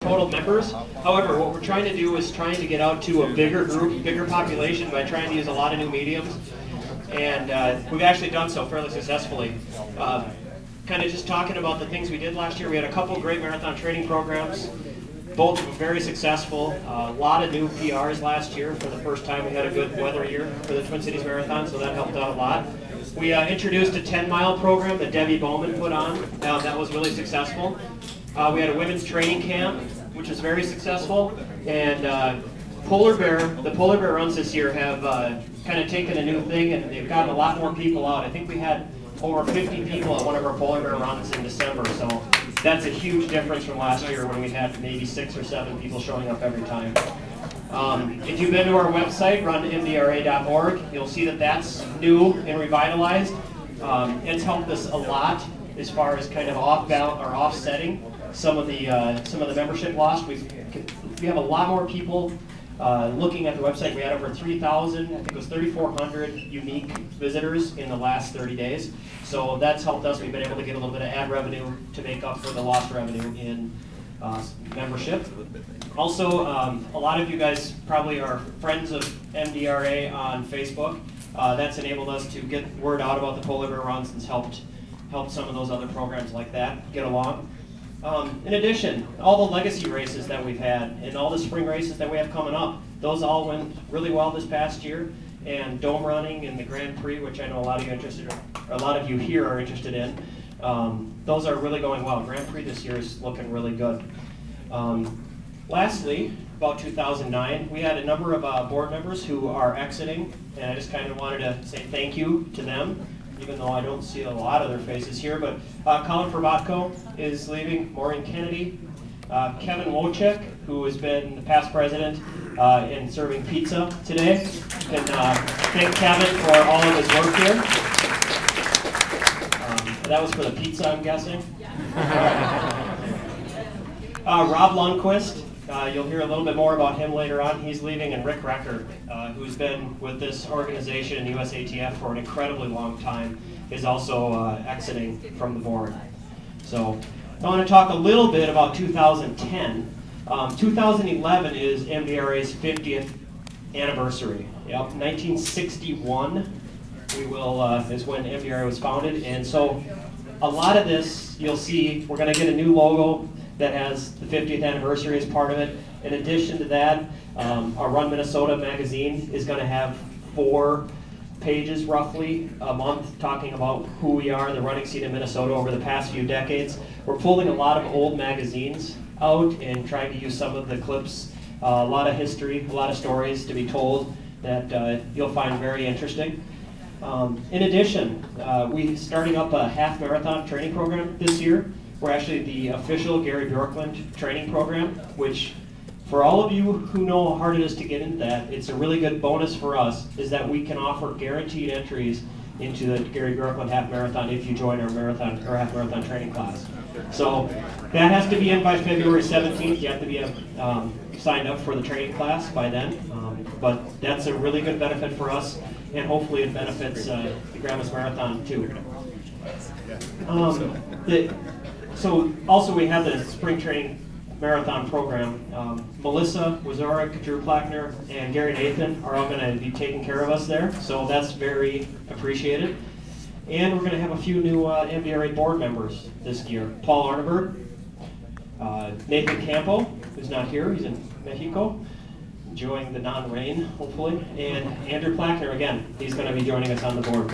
total members. However, what we're trying to do is trying to get out to a bigger group, bigger population by trying to use a lot of new mediums. And we've actually done so fairly successfully. Kind of just talking about the things we did last year. We had a couple great marathon training programs. Both were very successful. A lot of new PRs last year. For the first time, we had a good weather year for the Twin Cities Marathon, so that helped out a lot. We introduced a 10-mile program that Debbie Bowman put on. That was really successful. We had a women's training camp, which was very successful. And the Polar Bear runs this year have kind of taken a new thing, and they've gotten a lot more people out. I think we had over 50 people at one of our Polar Bear runs in December, so that's a huge difference from last year when we had maybe 6 or 7 people showing up every time. If you've been to our website, runmdra.org, you'll see that that's new and revitalized. It's helped us a lot as far as kind of offsetting some of the membership loss. We have a lot more people looking at the website. We had over 3,000, I think it was 3,400 unique visitors in the last 30 days. So that's helped us. We've been able to get a little bit of ad revenue to make up for the lost revenue in membership. Also, a lot of you guys probably are friends of MDRA on Facebook. That's enabled us to get word out about the Polar Bear runs and helped some of those other programs like that get along. In addition, all the legacy races that we've had and all the spring races that we have coming up, those all went really well this past year. And dome running and the Grand Prix, which I know a lot of you here are interested in, those are really going well. Grand Prix this year is looking really good. Lastly, about 2009, we had a number of board members who are exiting, and I just kind of wanted to say thank you to them, even though I don't see a lot of their faces here. But Colin Forbatko is leaving, Maureen Kennedy, Kevin Wojcik, who has been the past president in serving pizza today. You can thank Kevin for all of his work here. That was for the pizza, I'm guessing. Rob Lundquist, you'll hear a little bit more about him later on. He's leaving, and Rick Recker, who's been with this organization, the USATF, for an incredibly long time, is also exiting from the board. So I want to talk a little bit about 2010. 2011 is MDRA's 50th anniversary. Yep, 1961 is when MDRA was founded, and so a lot of this you'll see we're going to get a new logo that has the 50th anniversary as part of it. In addition to that, our Run Minnesota magazine is going to have 4 pages roughly a month talking about who we are, the running scene in Minnesota over the past few decades. We're pulling a lot of old magazines out and trying to use some of the clips, a lot of history, a lot of stories to be told that you'll find very interesting. In addition, we're starting up a half marathon training program this year. We're actually the official Gary Bjorklund training program, which for all of you who know how hard it is to get into that, it's a really good bonus for us, is that we can offer guaranteed entries into the Gary Bjorklund half marathon if you join our marathon or half marathon training class. So that has to be in by February 17th. You have to be signed up for the training class by then. But that's a really good benefit for us, and hopefully it benefits the Grandma's Marathon too. So also we have the spring training marathon program. Melissa Wazorek, Drew Plackner, and Gary Nathan are all going to be taking care of us there, so that's very appreciated. And we're going to have a few new MDRA board members this year. Paul Arneberg, Nathan Campo, who's not here, he's in Mexico, enjoying the non-rain, hopefully, and Andrew Plackner, again, he's going to be joining us on the board.